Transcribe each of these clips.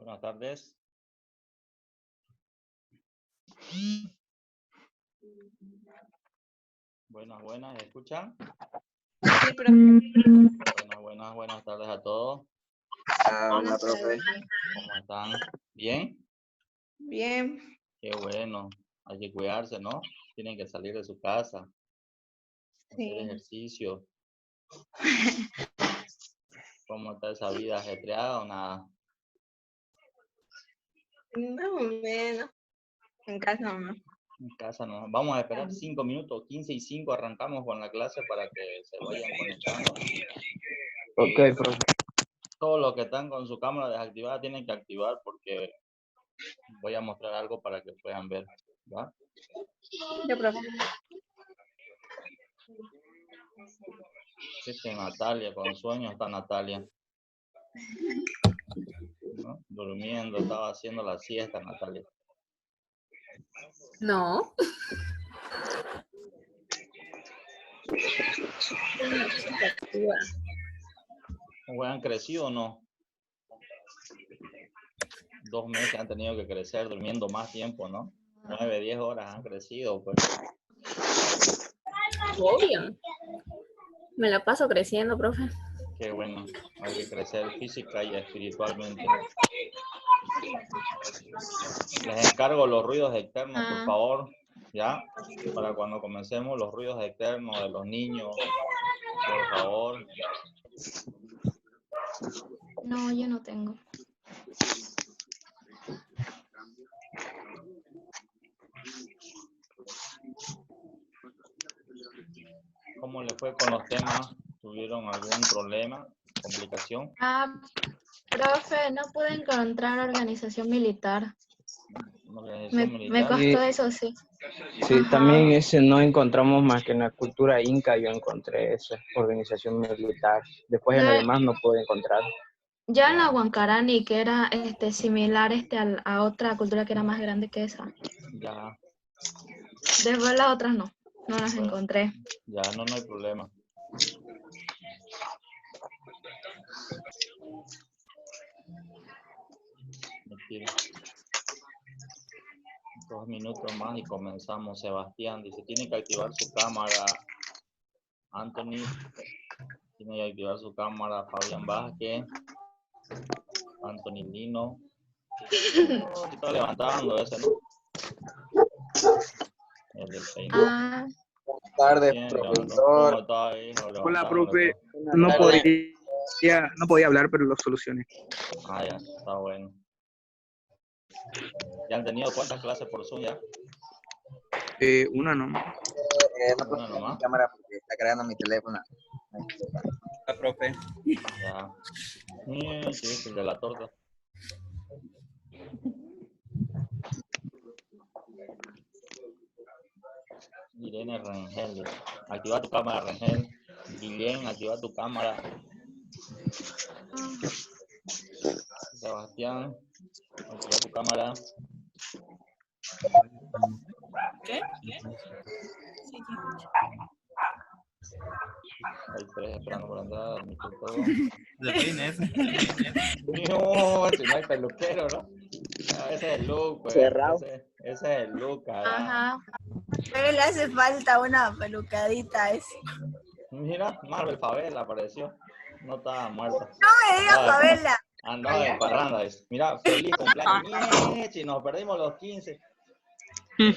Buenas tardes. Buenas, ¿me escuchan? Sí, profe. Buenas tardes a todos. Hola, profe. ¿Cómo están? ¿Bien? Bien. Qué bueno. Hay que cuidarse, ¿no? Tienen que salir de su casa, hacer ejercicio. ¿Cómo está esa vida ajetreada o nada? Más o menos. En casa no. En casa no. Vamos a esperar 5 minutos, 15 y 5 arrancamos con la clase para que se vayan conectando. Ok, profe. Todos los que están con su cámara desactivada tienen que activar porque voy a mostrar algo para que puedan ver, ¿va? Yo, profe. Este Natalia, con sueño está Natalia. ¿No? Durmiendo, estaba haciendo la siesta Natalia. No. ¿Han crecido o no? 2 meses han tenido que crecer durmiendo más tiempo, ¿no? 9, 10 horas han crecido, pues. Obvio. Me la paso creciendo, profe. Qué bueno, hay que crecer física y espiritualmente. Les encargo los ruidos externos, por favor, ¿ya? Para cuando comencemos los ruidos externos de los niños, por favor. No, yo no tengo. ¿Cómo le fue con los temas? ¿Tuvieron algún problema, complicación? Profe, no pude encontrar organización militar. ¿Organización Me militar? costó eso, sí. Sí, Ajá. también ese no encontramos más que en la cultura inca, yo encontré esa organización militar. Después en lo Ya, demás no pude encontrar. ya en la Huancarani, que era similar a otra cultura que era más grande que esa. Ya, Después las otras no las encontré. ya, no hay problema. Mentira. 2 minutos más y comenzamos. Sebastián dice, tiene que activar su cámara. Anthony, tiene que activar su cámara. Fabián Vázquez. Anthony Lino. Está levantando ese, ¿no? El del peinado. Buenas tardes, Bien, profesor. ¿cómo está ahí? Hola, profe. Buenas tardes. No podía hablar, pero lo solucioné. Ah, ya, está bueno. ¿Ya han tenido cuántas clases por Zoom ya? Una nomás. No puedo Una poner nomás. mi cámara porque está cargando mi teléfono. Hola, profe. Ya. Sí, el de la torta. Irene Rengel. Activa tu cámara, Rengel. Guillén, activa tu cámara. Sebastián, activa tu cámara. ¿Qué? Hay 3 esperando por entrar. De fines. No, si no hay peluquero, ¿no? No, ese es el look, pues. Cerrado. Ese es el look, carajo. Ajá. Pero le hace falta una pelucadita a ese. Mira, Marvel Favela apareció. No estaba muerta. No me digas, Fabela. Andaba de parranda. Mira, feliz cumpleaños. Si nos perdimos los 15. Ni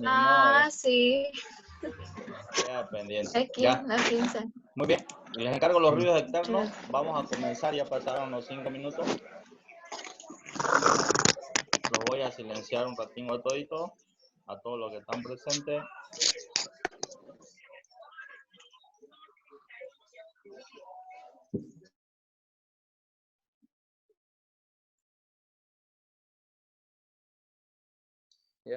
modo, Sí. queda pendiente. Aquí, Ya, las 15. muy bien. Les encargo los ruidos externos. Vamos a comenzar, ya pasaron los 5 minutos. Los voy a silenciar un ratín a todito, a todos los que están presentes.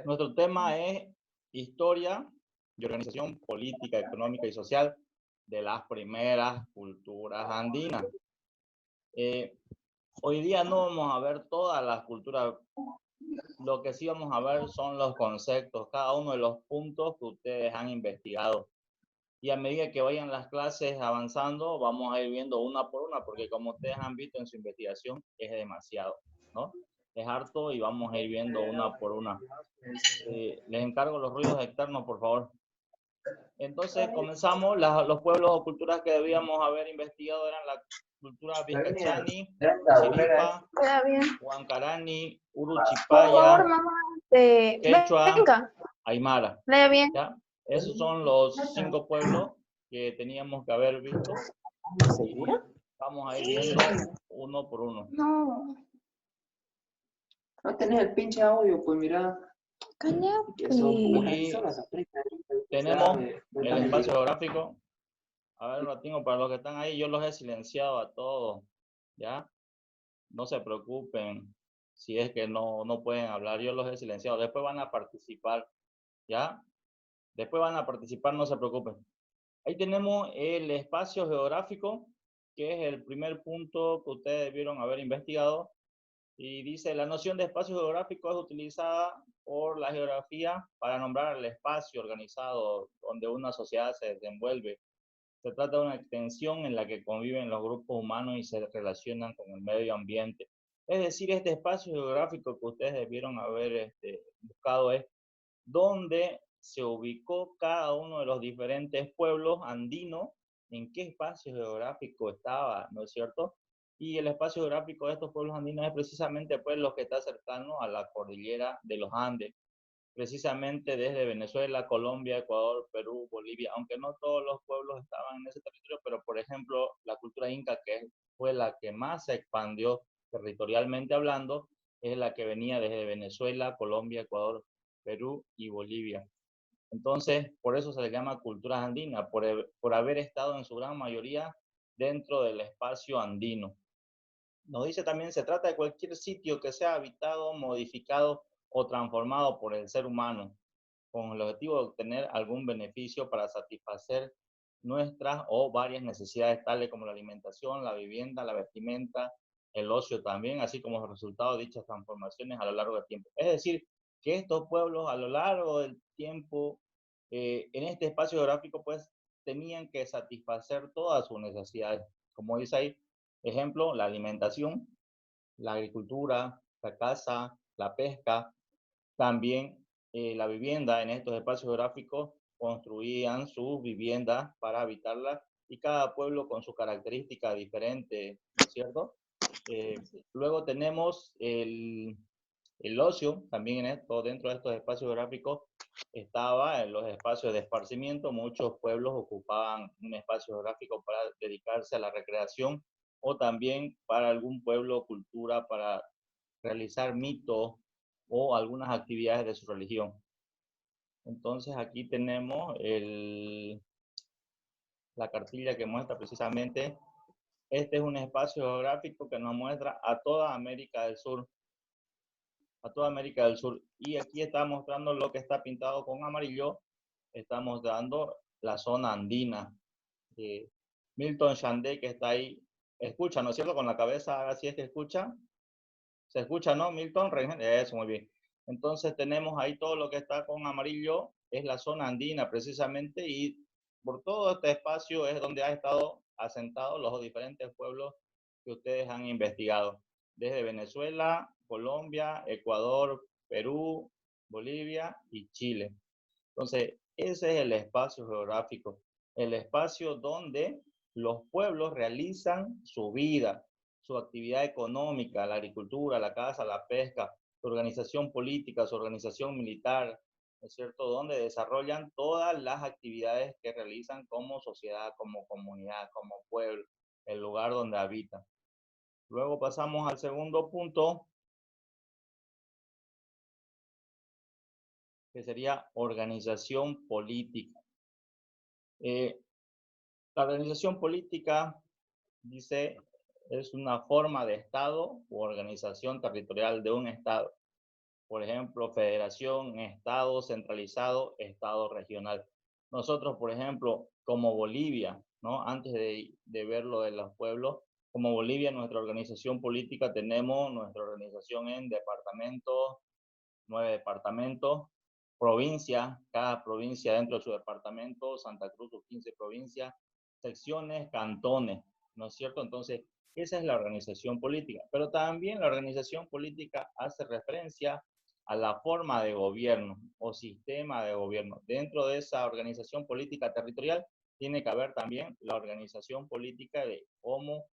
Nuestro tema es historia y organización política, económica y social de las primeras culturas andinas. Hoy día no vamos a ver todas las culturas. Lo que sí vamos a ver son los conceptos, cada uno de los puntos que ustedes han investigado. Y a medida que vayan las clases avanzando, vamos a ir viendo una por una, porque como ustedes han visto en su investigación, es demasiado, ¿no? Es harto y vamos a ir viendo una por una. Les encargo los ruidos externos, por favor. Entonces comenzamos. Los pueblos o culturas que debíamos haber investigado eran la cultura Vizcachani, Chiripa, Queda bien. Huancarani, Por Uruchipaya, favor, mamá. Quechua, Venga, Aymara. lea bien. ¿Ya? Esos son los 5 pueblos que teníamos que haber visto. Y vamos a ir viendo uno por uno. No. No tenés el pinche audio, pues mira. Y tenemos el espacio geográfico. A ver, lo tengo para los que están ahí. Yo los he silenciado a todos. ¿Ya? No se preocupen si es que no pueden hablar. Yo los he silenciado. Después van a participar. ¿Ya? Después van a participar, no se preocupen. Ahí tenemos el espacio geográfico, que es el primer punto que ustedes debieron haber investigado. Y dice, la noción de espacio geográfico es utilizada por la geografía para nombrar el espacio organizado donde una sociedad se desenvuelve. Se trata de una extensión en la que conviven los grupos humanos y se relacionan con el medio ambiente. Es decir, este espacio geográfico que ustedes debieron haber buscado es donde se ubicó cada uno de los diferentes pueblos andinos, en qué espacio geográfico estaba, ¿no es cierto? Y el espacio geográfico de estos pueblos andinos es precisamente pues lo que está cercano a la cordillera de los Andes, precisamente desde Venezuela, Colombia, Ecuador, Perú, Bolivia, aunque no todos los pueblos estaban en ese territorio, pero por ejemplo la cultura inca, que fue la que más se expandió territorialmente hablando, es la que venía desde Venezuela, Colombia, Ecuador, Perú y Bolivia. Entonces, por eso se le llama culturas andinas, por haber estado en su gran mayoría dentro del espacio andino. Nos dice también, se trata de cualquier sitio que sea habitado, modificado o transformado por el ser humano, con el objetivo de obtener algún beneficio para satisfacer nuestras o varias necesidades, tales como la alimentación, la vivienda, la vestimenta, el ocio también, así como los resultados de dichas transformaciones a lo largo del tiempo. Es decir, que estos pueblos a lo largo del tiempo, en este espacio geográfico, pues tenían que satisfacer todas sus necesidades. Como dice ahí, ejemplo, la alimentación, la agricultura, la caza, la pesca, también la vivienda. En estos espacios geográficos construían sus viviendas para habitarlas y cada pueblo con su característica diferente, ¿no es cierto? Luego tenemos el ocio, también dentro de estos espacios geográficos estaba en los espacios de esparcimiento. Muchos pueblos ocupaban un espacio geográfico para dedicarse a la recreación o también para algún pueblo o cultura para realizar mitos o algunas actividades de su religión. Entonces aquí tenemos la cartilla que muestra precisamente, este es un espacio geográfico que nos muestra a toda América del Sur, y aquí está mostrando lo que está pintado con amarillo, estamos dando la zona andina. Milton Chandé, que está ahí, escucha, ¿no es cierto? Con la cabeza, así es que escucha. ¿Se escucha, no, Milton? Eso, muy bien. Entonces tenemos ahí todo lo que está con amarillo, es la zona andina precisamente, y por todo este espacio es donde han estado asentados los diferentes pueblos que ustedes han investigado, desde Venezuela, Colombia, Ecuador, Perú, Bolivia y Chile. Entonces, ese es el espacio geográfico, el espacio donde los pueblos realizan su vida, su actividad económica, la agricultura, la caza, la pesca, su organización política, su organización militar, ¿no es cierto? Donde desarrollan todas las actividades que realizan como sociedad, como comunidad, como pueblo, el lugar donde habitan. Luego pasamos al segundo punto, que sería organización política. La organización política, dice, es una forma de Estado u organización territorial de un Estado. Por ejemplo, federación, Estado centralizado, Estado regional. Nosotros, por ejemplo, como Bolivia, ¿no? Antes de ver lo de los pueblos, como Bolivia, nuestra organización política, tenemos nuestra organización en departamentos, 9 departamentos, provincias, cada provincia dentro de su departamento, Santa Cruz, sus 15 provincias, secciones, cantones, ¿no es cierto? Entonces, esa es la organización política. Pero también la organización política hace referencia a la forma de gobierno o sistema de gobierno. Dentro de esa organización política territorial tiene que haber también la organización política de cómo,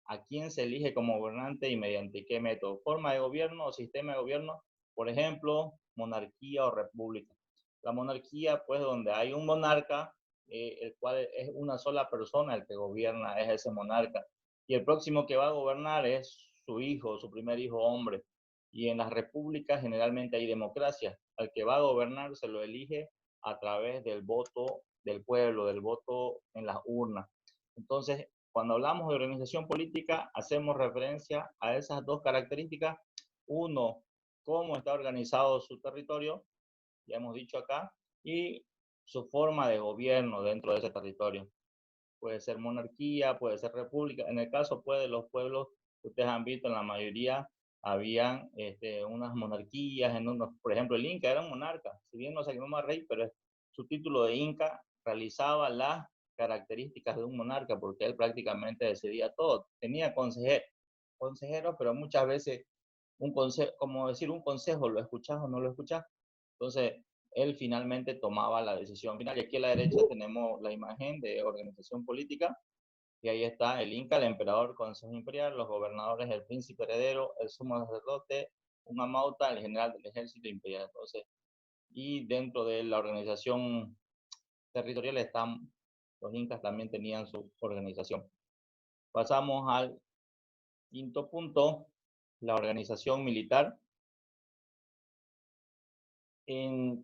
a quién se elige como gobernante y mediante qué método. Forma de gobierno o sistema de gobierno, por ejemplo, monarquía o república. La monarquía, pues, donde hay un monarca, el cual es una sola persona el que gobierna, es ese monarca. Y el próximo que va a gobernar es su hijo, su primer hijo hombre. Y en las repúblicas generalmente hay democracia. Al que va a gobernar se lo elige a través del voto del pueblo, del voto en las urnas. Entonces, cuando hablamos de organización política, hacemos referencia a esas dos características. Uno, cómo está organizado su territorio, ya hemos dicho acá, y su forma de gobierno dentro de ese territorio. Puede ser monarquía, puede ser república. En el caso pues, de los pueblos que ustedes han visto, en la mayoría habían unas monarquías, por ejemplo, el Inca era un monarca, si bien no se llamaba rey, pero su título de Inca realizaba las características de un monarca, porque él prácticamente decidía todo. Tenía consejeros, pero muchas veces un consejo, como decir, un consejo, ¿lo escuchás o no lo escuchás? Entonces, él finalmente tomaba la decisión final. Y aquí a la derecha tenemos la imagen de organización política, y ahí está el Inca, el emperador, consejo imperial, los gobernadores, el príncipe heredero, el sumo sacerdote, un amauta, el general del ejército imperial. Entonces, y dentro de la organización territorial están, los incas también tenían su organización. Pasamos al quinto punto, la organización militar.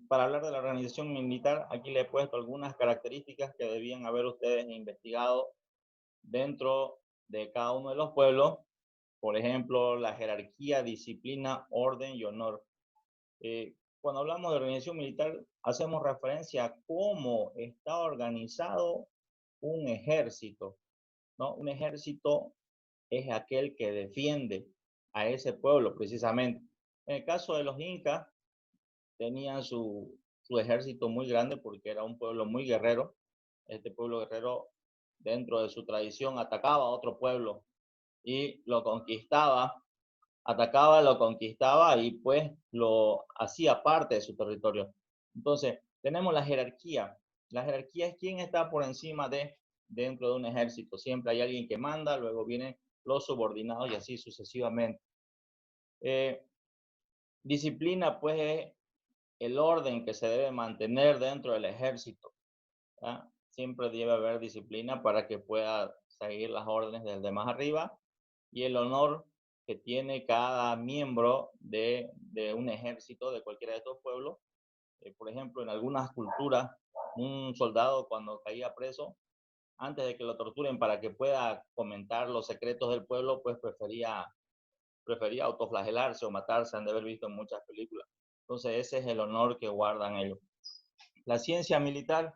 Para hablar de la organización militar, aquí le he puesto algunas características que debían haber ustedes investigado dentro de cada uno de los pueblos. Por ejemplo, la jerarquía, disciplina, orden y honor. Cuando hablamos de organización militar, hacemos referencia a cómo está organizado un ejército, ¿no? Un ejército es aquel que defiende a ese pueblo, precisamente. En el caso de los incas, tenían su ejército muy grande porque era un pueblo muy guerrero. Este pueblo guerrero, dentro de su tradición, atacaba a otro pueblo y lo conquistaba, atacaba, lo conquistaba y pues lo hacía parte de su territorio. Entonces, tenemos la jerarquía. La jerarquía es quién está por encima dentro de un ejército. Siempre hay alguien que manda, luego vienen los subordinados y así sucesivamente. Disciplina, pues, es el orden que se debe mantener dentro del ejército. ¿Ya? Siempre debe haber disciplina para que pueda seguir las órdenes del de más arriba, y el honor que tiene cada miembro de un ejército de cualquiera de estos pueblos. Por ejemplo, en algunas culturas, un soldado cuando caía preso, antes de que lo torturen para que pueda comentar los secretos del pueblo, pues prefería autoflagelarse o matarse, han de haber visto en muchas películas. Entonces ese es el honor que guardan ellos. La ciencia militar,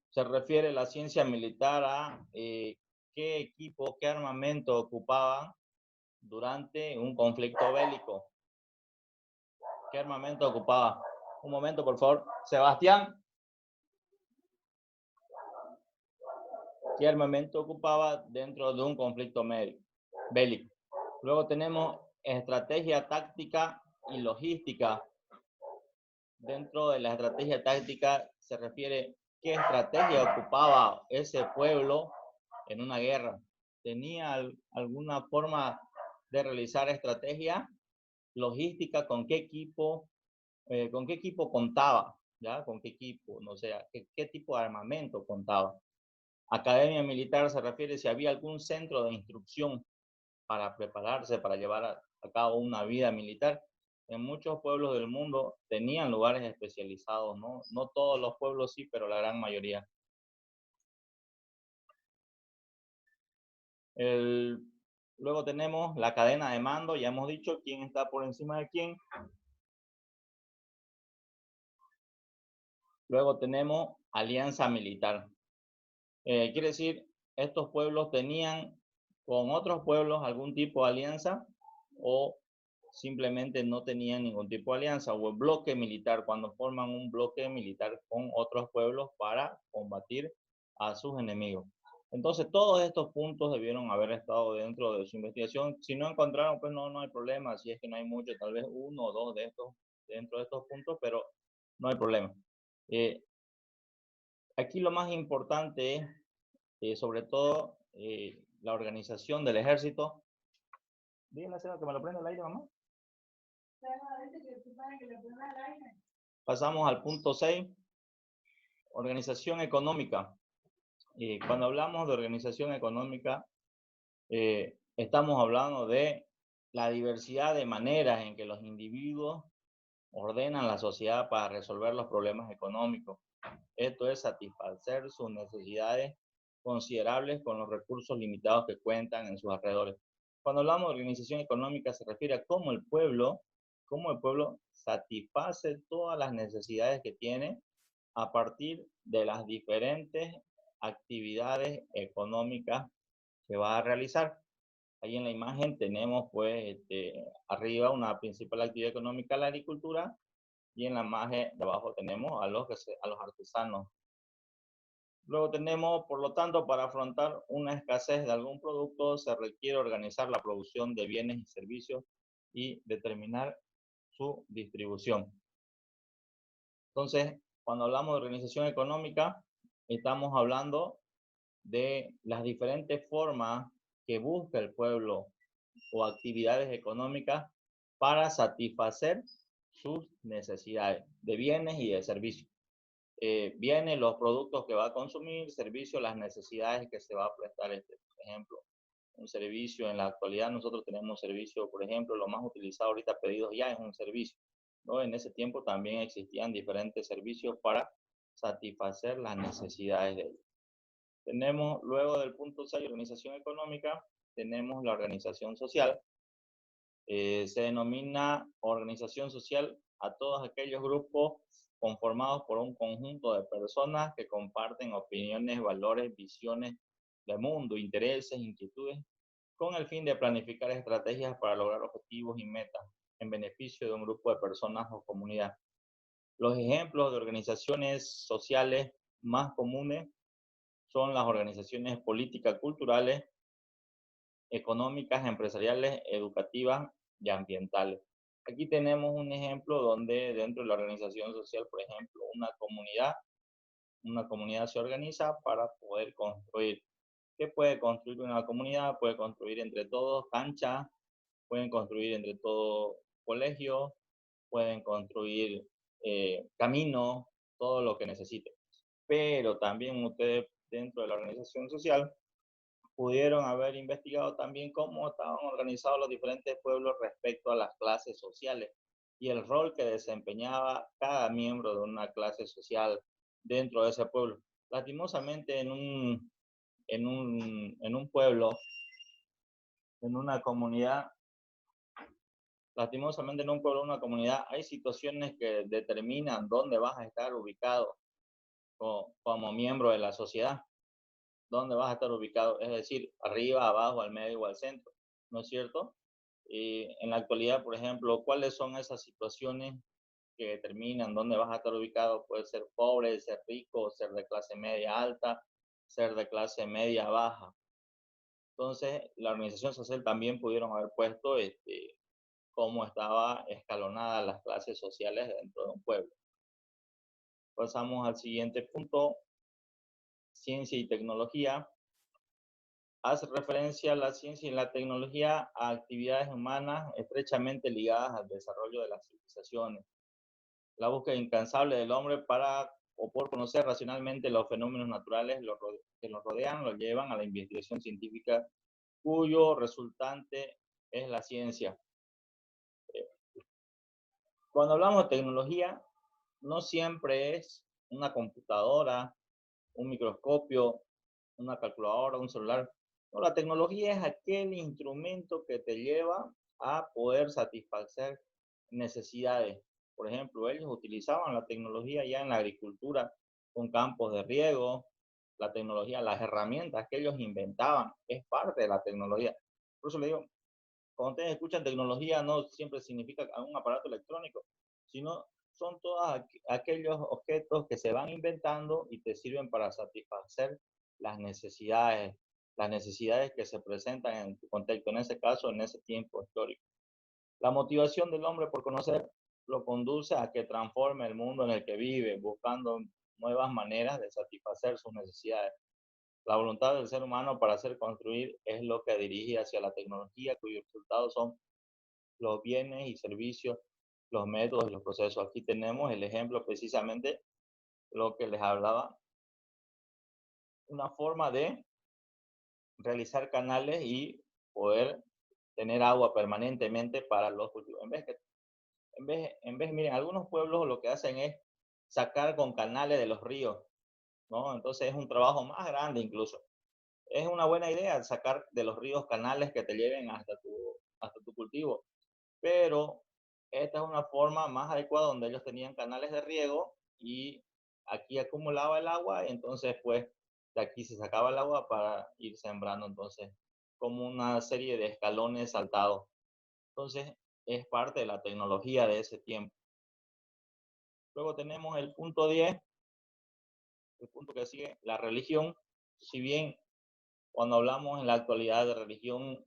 se refiere la ciencia militar a qué equipo, qué armamento ocupaban durante un conflicto bélico. ¿Qué armamento ocupaba? Un momento, por favor. Sebastián. ¿Qué armamento ocupaba dentro de un conflicto bélico? Luego tenemos estrategia táctica y logística. Dentro de la estrategia táctica se refiere qué estrategia ocupaba ese pueblo en una guerra. ¿Tenía alguna forma de realizar estrategia? Logística, ¿con qué equipo contaba? ¿Ya? ¿Con qué equipo? No sé, ¿qué tipo de armamento contaba? Academia militar se refiere si había algún centro de instrucción para prepararse, para llevar a cabo una vida militar. En muchos pueblos del mundo tenían lugares especializados, ¿no? No todos los pueblos sí, pero la gran mayoría. Luego tenemos la cadena de mando, ya hemos dicho quién está por encima de quién. Luego tenemos alianza militar. Quiere decir, estos pueblos tenían con otros pueblos algún tipo de alianza o simplemente no tenían ningún tipo de alianza, o el bloque militar, cuando forman un bloque militar con otros pueblos para combatir a sus enemigos. Entonces, todos estos puntos debieron haber estado dentro de su investigación. Si no encontraron, pues no hay problema. Si es que no hay mucho, tal vez uno o dos de estos dentro de estos puntos, pero no hay problema. Aquí lo más importante es, sobre todo, la organización del ejército. Díganle a que me lo prenda el aire, mamá. Pasamos al punto 6, organización económica. Cuando hablamos de organización económica, estamos hablando de la diversidad de maneras en que los individuos ordenan la sociedad para resolver los problemas económicos. Esto es satisfacer sus necesidades considerables con los recursos limitados que cuentan en sus alrededores. Cuando hablamos de organización económica se refiere a cómo el pueblo satisface todas las necesidades que tiene a partir de las diferentes actividades económicas que va a realizar. Ahí en la imagen tenemos pues arriba una principal actividad económica, la agricultura, y en la imagen de abajo tenemos a los artesanos. Luego tenemos, por lo tanto, para afrontar una escasez de algún producto se requiere organizar la producción de bienes y servicios y determinar su distribución. Entonces, cuando hablamos de organización económica, estamos hablando de las diferentes formas que busca el pueblo o actividades económicas para satisfacer sus necesidades de bienes y de servicios. Bienes, los productos que va a consumir, servicios, las necesidades que se va a prestar. Por ejemplo, un servicio, en la actualidad nosotros tenemos servicio, por ejemplo, lo más utilizado ahorita, pedidos ya, es un servicio, ¿no? En ese tiempo también existían diferentes servicios para satisfacer las necesidades de ellos. Tenemos, luego del punto 6, organización económica, tenemos la organización social. Se denomina organización social a todos aquellos grupos conformados por un conjunto de personas que comparten opiniones, valores, visiones de mundo, intereses, inquietudes, con el fin de planificar estrategias para lograr objetivos y metas en beneficio de un grupo de personas o comunidad. Los ejemplos de organizaciones sociales más comunes son las organizaciones políticas, culturales, económicas, empresariales, educativas y ambientales. Aquí tenemos un ejemplo donde dentro de la organización social, por ejemplo, una comunidad se organiza para poder construir. ¿Qué puede construir una comunidad? Puede construir entre todos canchas, pueden construir entre todos colegios, pueden construir caminos, todo lo que necesiten. Pero también ustedes dentro de la organización social pudieron haber investigado también cómo estaban organizados los diferentes pueblos respecto a las clases sociales y el rol que desempeñaba cada miembro de una clase social dentro de ese pueblo. Lastimosamente en un pueblo, en una comunidad, una comunidad, hay situaciones que determinan dónde vas a estar ubicado como miembro de la sociedad. ¿Dónde vas a estar ubicado? Es decir, arriba, abajo, al medio o al centro, ¿no es cierto? Y en la actualidad, por ejemplo, ¿cuáles son esas situaciones que determinan dónde vas a estar ubicado? Puede ser pobre, ser rico, ser de clase media alta, ser de clase media baja. Entonces, la organización social también pudieron haber puesto cómo estaba escalonada las clases sociales dentro de un pueblo. Pasamos al siguiente punto. Ciencia y tecnología. Hace referencia a la ciencia y la tecnología a actividades humanas estrechamente ligadas al desarrollo de las civilizaciones. La búsqueda incansable del hombre por conocer racionalmente los fenómenos naturales que nos rodean, lo llevan a la investigación científica, cuyo resultante es la ciencia. Cuando hablamos de tecnología, no siempre es una computadora, un microscopio, una calculadora, un celular. No, la tecnología es aquel instrumento que te lleva a poder satisfacer necesidades. Por ejemplo, ellos utilizaban la tecnología ya en la agricultura con campos de riego, la tecnología, las herramientas que ellos inventaban, es parte de la tecnología. Por eso le digo, cuando ustedes escuchan tecnología, no siempre significa un aparato electrónico, sino son todos aquellos objetos que se van inventando y te sirven para satisfacer las necesidades que se presentan en tu contexto, en ese caso, en ese tiempo histórico. La motivación del hombre por conocer lo conduce a que transforme el mundo en el que vive, buscando nuevas maneras de satisfacer sus necesidades. La voluntad del ser humano para hacer construir es lo que dirige hacia la tecnología, cuyos resultados son los bienes y servicios, los métodos y los procesos. Aquí tenemos el ejemplo precisamente lo que les hablaba, una forma de realizar canales y poder tener agua permanentemente para los cultivos. Miren, algunos pueblos lo que hacen es sacar con canales de los ríos, ¿no? Entonces es un trabajo más grande incluso. Es una buena idea sacar de los ríos canales que te lleven hasta tu cultivo, pero esta es una forma más adecuada donde ellos tenían canales de riego y aquí acumulaba el agua y entonces pues de aquí se sacaba el agua para ir sembrando, entonces como una serie de escalones saltados. Entonces es parte de la tecnología de ese tiempo. Luego tenemos el punto 10, el punto que sigue, la religión. Si bien cuando hablamos en la actualidad de religión,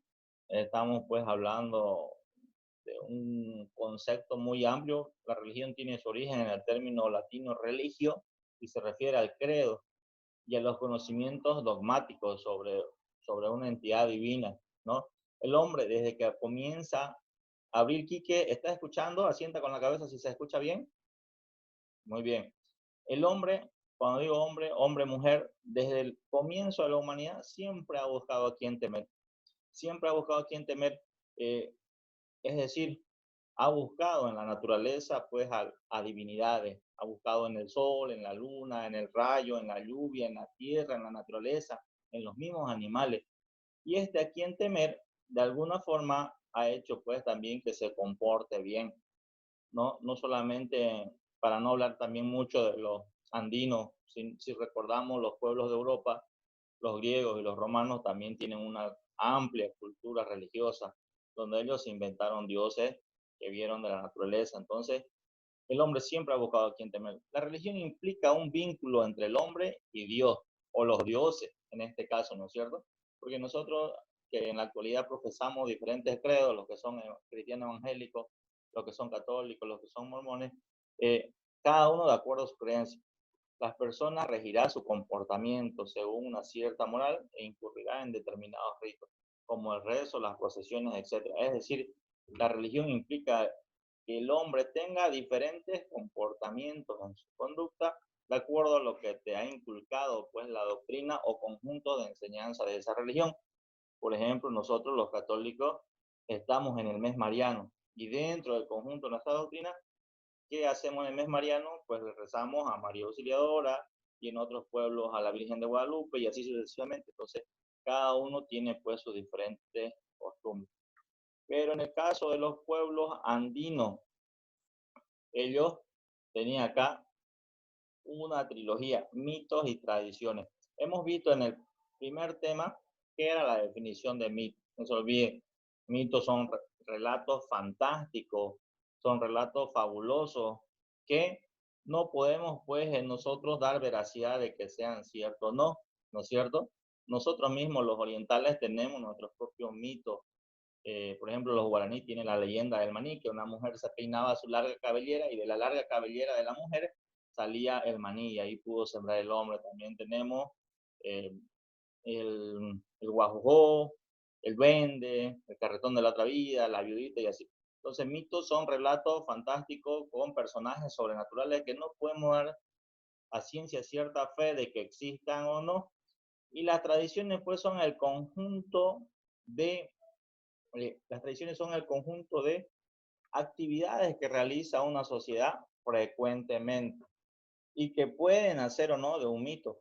estamos pues hablando de un concepto muy amplio. La religión tiene su origen en el término latino religio y se refiere al credo y a los conocimientos dogmáticos sobre una entidad divina, ¿no? El hombre, desde que comienza a abrir, Quique, ¿está escuchando? Asienta con la cabeza si se escucha bien. Muy bien. El hombre, cuando digo hombre, hombre, mujer, desde el comienzo de la humanidad siempre ha buscado a quien temer. Siempre ha buscado a quien temer. Es decir, ha buscado en la naturaleza pues a divinidades, ha buscado en el sol, en la luna, en el rayo, en la lluvia, en la tierra, en la naturaleza, en los mismos animales. Y a quien temer, de alguna forma, ha hecho pues también que se comporte bien, ¿no? No solamente, para no hablar también mucho de los andinos, si recordamos los pueblos de Europa, los griegos y los romanos también tienen una amplia cultura religiosa, donde ellos inventaron dioses que vieron de la naturaleza. Entonces, el hombre siempre ha buscado a quien temer. La religión implica un vínculo entre el hombre y Dios, o los dioses, en este caso, ¿no es cierto? Porque nosotros, que en la actualidad profesamos diferentes credos, los que son cristianos evangélicos, los que son católicos, los que son mormones, cada uno de acuerdo a su creencia. Las personas regirán su comportamiento según una cierta moral e incurrirán en determinados ritos, como el rezo, las procesiones, etc. Es decir, la religión implica que el hombre tenga diferentes comportamientos en su conducta de acuerdo a lo que te ha inculcado pues la doctrina o conjunto de enseñanza de esa religión. Por ejemplo, nosotros los católicos estamos en el mes mariano y dentro del conjunto de nuestra doctrina, ¿qué hacemos en el mes mariano? Pues le rezamos a María Auxiliadora y en otros pueblos a la Virgen de Guadalupe y así sucesivamente. Entonces, cada uno tiene pues sus diferentes costumbres. Pero en el caso de los pueblos andinos, ellos tenían acá una trilogía, mitos y tradiciones. Hemos visto en el primer tema que era la definición de mito. No se olviden, mitos son relatos fantásticos, son relatos fabulosos que no podemos pues en nosotros dar veracidad de que sean ciertos, no, ¿no es cierto? Nosotros mismos los orientales tenemos nuestros propios mitos. Por ejemplo, los guaraníes tienen la leyenda del maní, que una mujer se peinaba su larga cabellera y de la larga cabellera de la mujer salía el maní y ahí pudo sembrar el hombre. También tenemos eh, el guajujó, el duende, el carretón de la otra vida, la viudita y así. Entonces, mitos son relatos fantásticos con personajes sobrenaturales que no podemos dar a ciencia cierta fe de que existan o no. Y las tradiciones, pues, son el conjunto de las tradiciones son el conjunto de actividades que realiza una sociedad frecuentemente y que pueden hacer o no de un mito,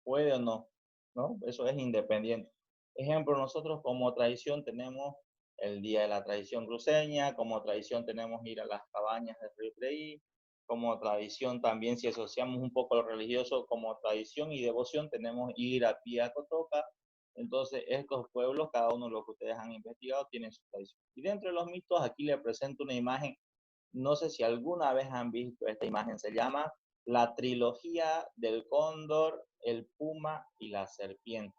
puede o no, ¿no? Eso es independiente. Ejemplo, nosotros como tradición tenemos el Día de la Tradición Cruceña, como tradición tenemos ir a las cabañas del Río Creí, como tradición también, si asociamos un poco lo religioso, como tradición y devoción tenemos ir a Pía Cotoca, Entonces, estos pueblos, cada uno de los que ustedes han investigado, tienen su tradición. Y dentro de los mitos, aquí les presento una imagen. No sé si alguna vez han visto esta imagen. Se llama la trilogía del cóndor, el puma y la serpiente,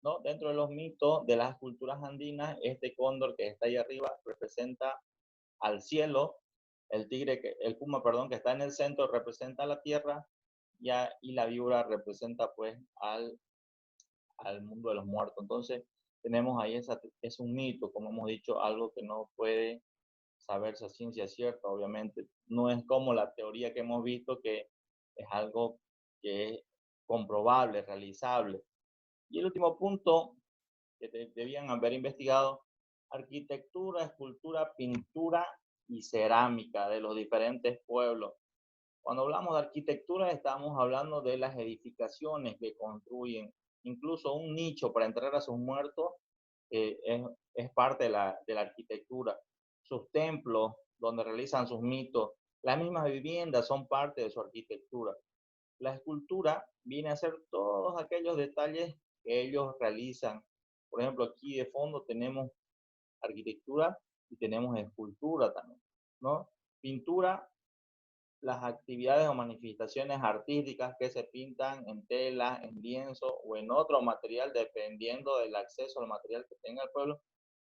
¿no? Dentro de los mitos de las culturas andinas, este cóndor que está ahí arriba representa al cielo, el tigre, el puma, perdón, que está en el centro representa la tierra, y la víbora representa pues al mundo de los muertos. Entonces tenemos ahí es un mito, como hemos dicho, algo que no puede saberse a ciencia cierta, obviamente. No es como la teoría que hemos visto, que es algo que es comprobable, realizable. Y el último punto que debían haber investigado: arquitectura, escultura, pintura y cerámica de los diferentes pueblos. Cuando hablamos de arquitectura, estamos hablando de las edificaciones que construyen. Incluso un nicho para enterrar a sus muertos es parte de la arquitectura. Sus templos, donde realizan sus mitos, las mismas viviendas son parte de su arquitectura. La escultura viene a ser todos aquellos detalles que ellos realizan. Por ejemplo, aquí de fondo tenemos arquitectura y tenemos escultura también, ¿no? Pintura, las actividades o manifestaciones artísticas que se pintan en tela, en lienzo o en otro material, dependiendo del acceso al material que tenga el pueblo.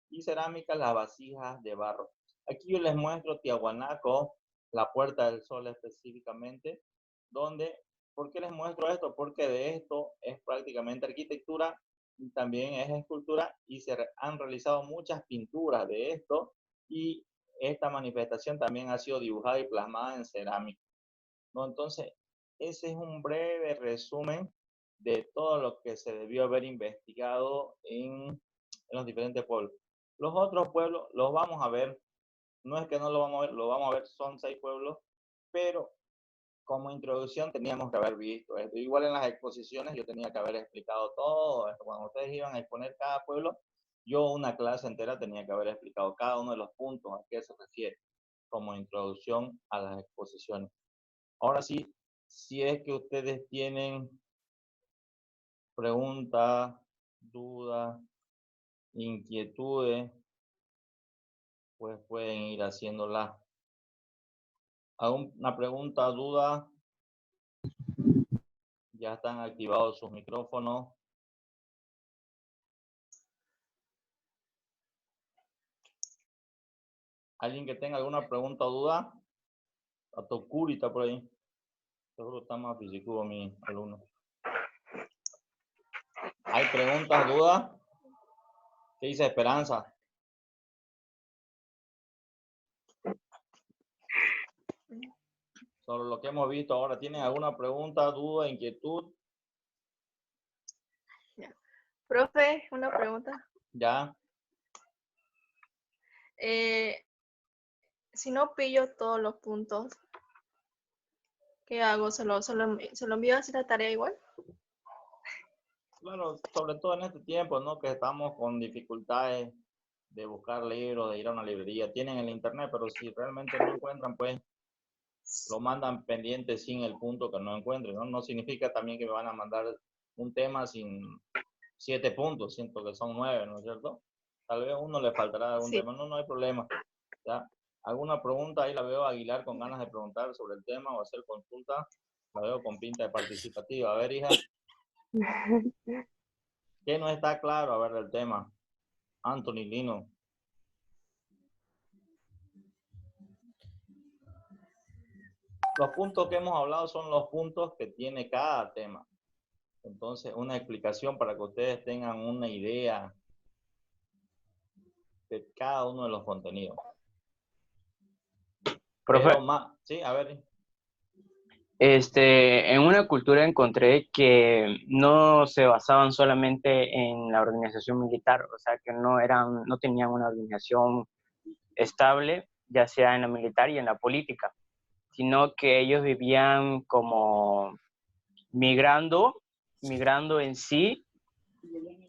Y cerámica, las vasijas de barro. Aquí yo les muestro Tiahuanaco, la Puerta del Sol específicamente, donde, ¿por qué les muestro esto? Porque de esto es prácticamente arquitectura y también es escultura, y se han realizado muchas pinturas de esto, y esta manifestación también ha sido dibujada y plasmada en cerámica, ¿no? Entonces, ese es un breve resumen de todo lo que se debió haber investigado en los diferentes pueblos. Los otros pueblos los vamos a ver, no es que no lo vamos a ver, lo vamos a ver, son 6 pueblos, pero como introducción teníamos que haber visto esto. Igual en las exposiciones yo tenía que haber explicado todo esto. Cuando ustedes iban a exponer cada pueblo, yo una clase entera tenía que haber explicado cada uno de los puntos a qué se refiere, como introducción a las exposiciones. Ahora sí, si es que ustedes tienen preguntas, dudas, inquietudes, pues pueden ir haciéndolas. ¿Alguna pregunta, duda? Ya están activados sus micrófonos. ¿Alguien que tenga alguna pregunta o duda? A Tokuri está por ahí. Seguro está más físico mi alumno. ¿Hay preguntas, dudas? ¿Qué dice Esperanza? Sobre lo que hemos visto ahora, ¿tienen alguna pregunta, duda, inquietud? Profe, una pregunta. Ya. Si no pillo todos los puntos, ¿qué hago? ¿Se lo envío a hacer la tarea igual? Claro, sobre todo en este tiempo, ¿no? Que estamos con dificultades de buscar libros, de ir a una librería. Tienen el internet, pero si realmente no encuentran, pues lo mandan pendiente sin el punto que no encuentren, ¿no? No significa también que me van a mandar un tema sin 7 puntos, siento que son 9, ¿no es cierto? Tal vez a uno le faltará algún tema, no hay problema. ¿Ya? ¿Alguna pregunta? Ahí la veo a Aguilar con ganas de preguntar sobre el tema o hacer consulta. La veo con pinta de participativa. A ver, hija. ¿Qué no está claro? A ver, del tema. Anthony, Lino. Los puntos que hemos hablado son los puntos que tiene cada tema. Entonces, una explicación para que ustedes tengan una idea de cada uno de los contenidos. Profe, Pero más, sí, a ver. en una cultura encontré que no se basaban solamente en la organización militar, o sea, que no tenían una organización estable, ya sea en la militar y en la política, sino que ellos vivían como migrando en sí,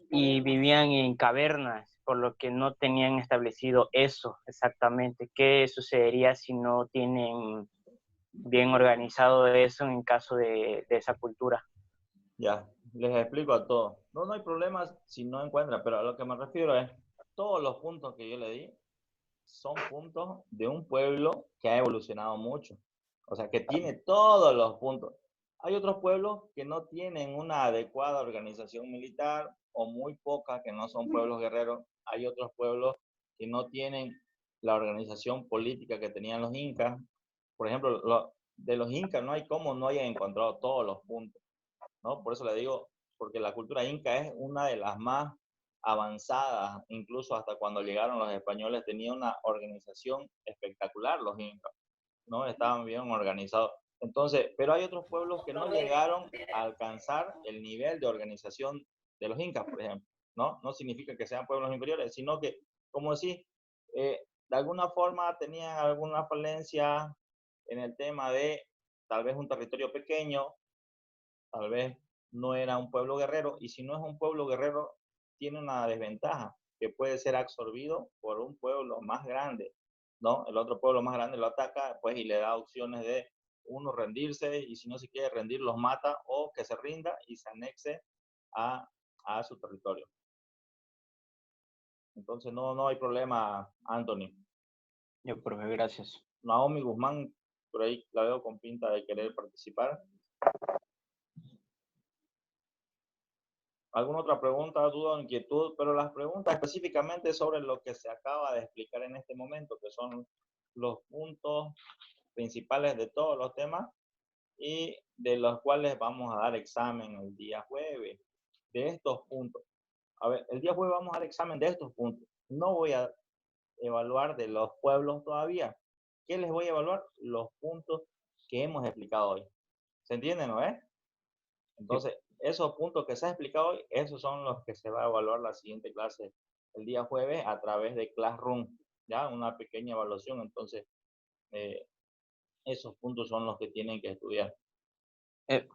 y vivían en cavernas, por lo que no tenían establecido eso exactamente. ¿Qué sucedería si no tienen bien organizado eso en caso de esa cultura? Ya, les explico a todos. No, no hay problema si no encuentran, pero a lo que me refiero es, todos los puntos que yo le di son puntos de un pueblo que ha evolucionado mucho. O sea, que tiene todos los puntos. Hay otros pueblos que no tienen una adecuada organización militar o muy pocas que no son pueblos guerreros. Hay otros pueblos que no tienen la organización política que tenían los incas. Por ejemplo, de los incas no hay cómo no hayan encontrado todos los puntos, ¿no? Por eso le digo, porque la cultura inca es una de las más avanzadas, incluso hasta cuando llegaron los españoles tenía una organización espectacular los incas, ¿no? Estaban bien organizados. Entonces, pero hay otros pueblos que no llegaron a alcanzar el nivel de organización de los incas, por ejemplo, ¿no? No significa que sean pueblos inferiores, sino que, como decís, de alguna forma tenían alguna falencia en el tema de tal vez un territorio pequeño, tal vez no era un pueblo guerrero, y si no es un pueblo guerrero, tiene una desventaja, que puede ser absorbido por un pueblo más grande, ¿no? El otro pueblo más grande lo ataca, pues, y le da opciones de uno rendirse, y si no se quiere rendir, los mata, o que se rinda y se anexe a su territorio. Entonces, no hay problema, Anthony. Yo, profe, gracias. Naomi Guzmán, por ahí la veo con pinta de querer participar. ¿Alguna otra pregunta, duda o inquietud? Pero las preguntas específicamente sobre lo que se acaba de explicar en este momento, que son los puntos principales de todos los temas y de los cuales vamos a dar examen el día jueves, de estos puntos. A ver, el día jueves vamos a dar examen de estos puntos. No voy a evaluar de los pueblos todavía. ¿Qué les voy a evaluar? Los puntos que hemos explicado hoy. ¿Se entiende, no es? Entonces, esos puntos que se ha explicado hoy, esos son los que se va a evaluar la siguiente clase el día jueves a través de Classroom, ¿ya? Una pequeña evaluación. Entonces, esos puntos son los que tienen que estudiar.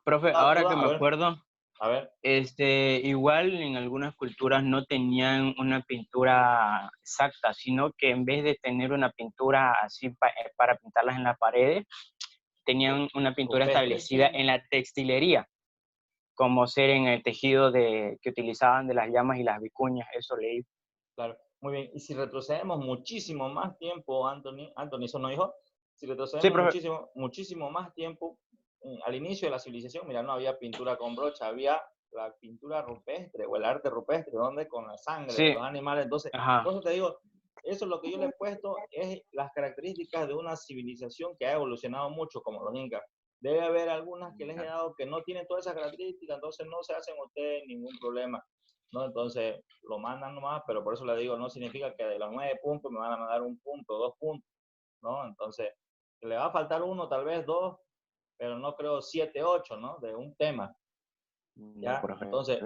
Profe, ahora que me acuerdo, a ver. Igual en algunas culturas no tenían una pintura exacta, sino que en vez de tener una pintura así para pintarlas en las paredes, tenían una pintura establecida en la textilería, como ser en el tejido que utilizaban de las llamas y las vicuñas, eso leí. Claro, muy bien. Y si retrocedemos muchísimo más tiempo, Anthony, ¿eso no dijo? Si retrocedemos sí, muchísimo más tiempo, al inicio de la civilización, mira, no había pintura con brocha, había la pintura rupestre o el arte rupestre, donde con la sangre de los animales. Entonces, por eso te digo, eso es lo que yo le he puesto, es las características de una civilización que ha evolucionado mucho, como los incas. Debe haber algunas que les he dado que no tienen todas esas características, entonces no se hacen ustedes ningún problema, ¿no? Entonces lo mandan nomás, pero por eso le digo, no significa que de los 9 puntos me van a mandar 1 punto, 2 puntos, ¿no? Entonces, le va a faltar 1, tal vez 2, pero no creo 7, 8, ¿no? De un tema. ¿Ya? Entonces,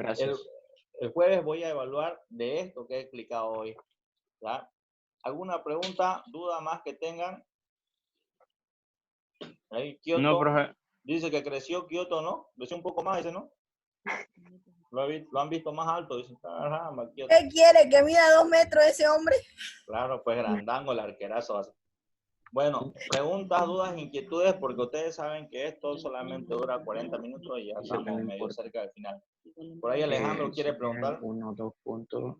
el jueves voy a evaluar de esto que he explicado hoy, ¿ya? ¿Alguna pregunta, duda más que tengan? Ahí, Kioto, no, profe. Dice que creció Kioto, ¿no? Creció un poco más, dice, ¿no? Lo han visto más alto, dice. ¿Qué quiere? ¿Que mida 2 metros ese hombre? Claro, pues grandango el arquerazo. Bueno, preguntas, dudas, inquietudes, porque ustedes saben que esto solamente dura 40 minutos y ya estamos medio cerca del final. Por ahí Alejandro quiere preguntar. 1 o 2 puntos,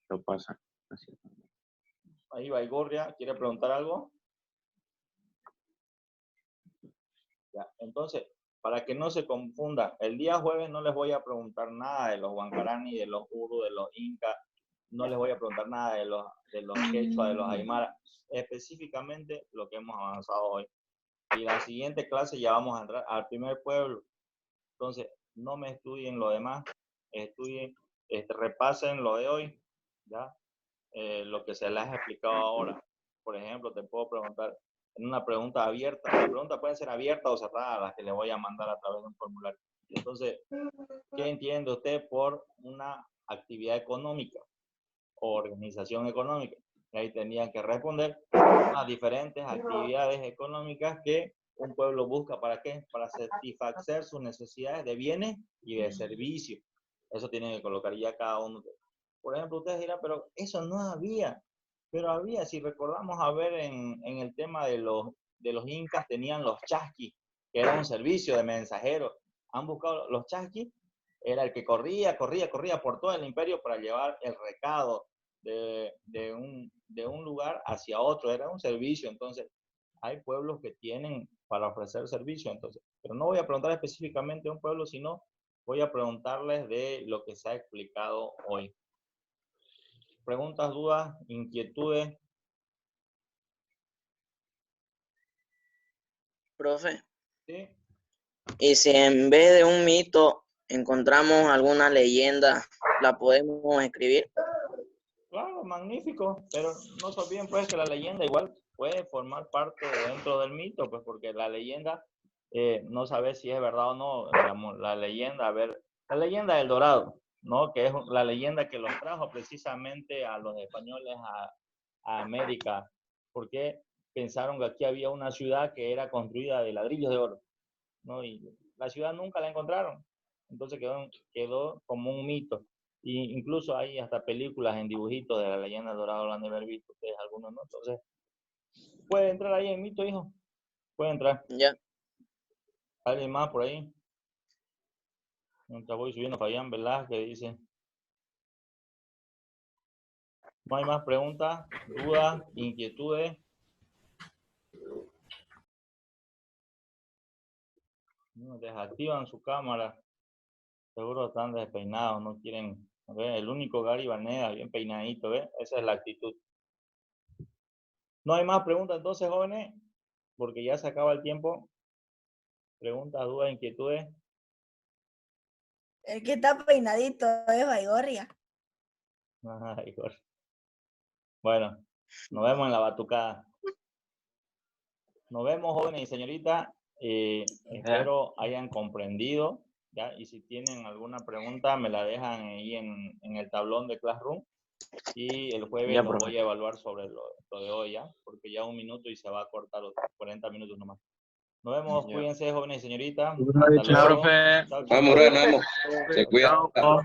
lo pasan. Así. Ahí Baigorria quiere preguntar algo. Ya, entonces, para que no se confunda, el día jueves no les voy a preguntar nada de los Huancarani, de los Uru, de los Incas, no les voy a preguntar nada de los Quechua, de los Aymara, específicamente lo que hemos avanzado hoy. Y la siguiente clase ya vamos a entrar al primer pueblo. Entonces, no me estudien lo demás, estudien, repasen lo de hoy, ¿ya? Lo que se les ha explicado ahora. Por ejemplo, te puedo preguntar en una pregunta abierta. La pregunta puede ser abierta o cerrada, las que le voy a mandar a través de un formulario. Entonces, ¿qué entiende usted por una actividad económica o organización económica? Y ahí tenían que responder a diferentes actividades económicas que un pueblo busca. ¿Para qué? Para satisfacer sus necesidades de bienes y de servicios. Eso tienen que colocar ya cada uno. Por ejemplo, ustedes dirán, pero eso no había. Pero había, si recordamos a ver en el tema de los incas, tenían los chasquis, que era un servicio de mensajeros. han buscado los chasquis, era el que corría por todo el imperio para llevar el recado de un lugar hacia otro, era un servicio. Entonces, hay pueblos que tienen para ofrecer servicio, entonces, pero no voy a preguntar específicamente de un pueblo, sino voy a preguntarles de lo que se ha explicado hoy. Preguntas, dudas, inquietudes. Profe, ¿Sí? y si en vez de un mito encontramos alguna leyenda, ¿la podemos escribir? Claro, magnífico, pero no se olviden pues que la leyenda igual puede formar parte dentro del mito, pues porque la leyenda no sabe si es verdad o no, digamos, la leyenda, a ver, la leyenda del Dorado, ¿no? Que es la leyenda que los trajo precisamente a los españoles a América, porque pensaron que aquí había una ciudad que era construida de ladrillos de oro, ¿no? Y la ciudad nunca la encontraron, entonces quedó como un mito. Y incluso hay hasta películas en dibujitos de la leyenda del Dorado, lo han de haber visto ustedes algunos, ¿no? Entonces, puede entrar ahí en mito, hijo, puede entrar. Ya. ¿Alguien más por ahí? Mientras voy subiendo, Fabián Velázquez dice. ¿No hay más preguntas, dudas, inquietudes? No, desactivan su cámara. Seguro están despeinados, no quieren. ¿Ve? El único Gary Vanega, bien peinadito, ¿ves? Esa es la actitud. ¿No hay más preguntas entonces, jóvenes? Porque ya se acaba el tiempo. Preguntas, dudas, inquietudes. El que está peinadito es Baigorria. Ay, Jorge. Bueno, nos vemos en la batucada. Nos vemos, jóvenes y señoritas. Espero hayan comprendido, ¿ya? Y si tienen alguna pregunta, me la dejan ahí en el tablón de Classroom. Y el jueves Ya, lo profe. voy a evaluar sobre lo de hoy, ¿ya? Porque ya 1 minuto y se va a cortar los 40 minutos nomás. Nos vemos, Ya. cuídense, jóvenes y señoritas. Buenas Hasta noches, luego. profe. Chao, chao. Vamos, Rubén, vamos. Se cuida. Chao.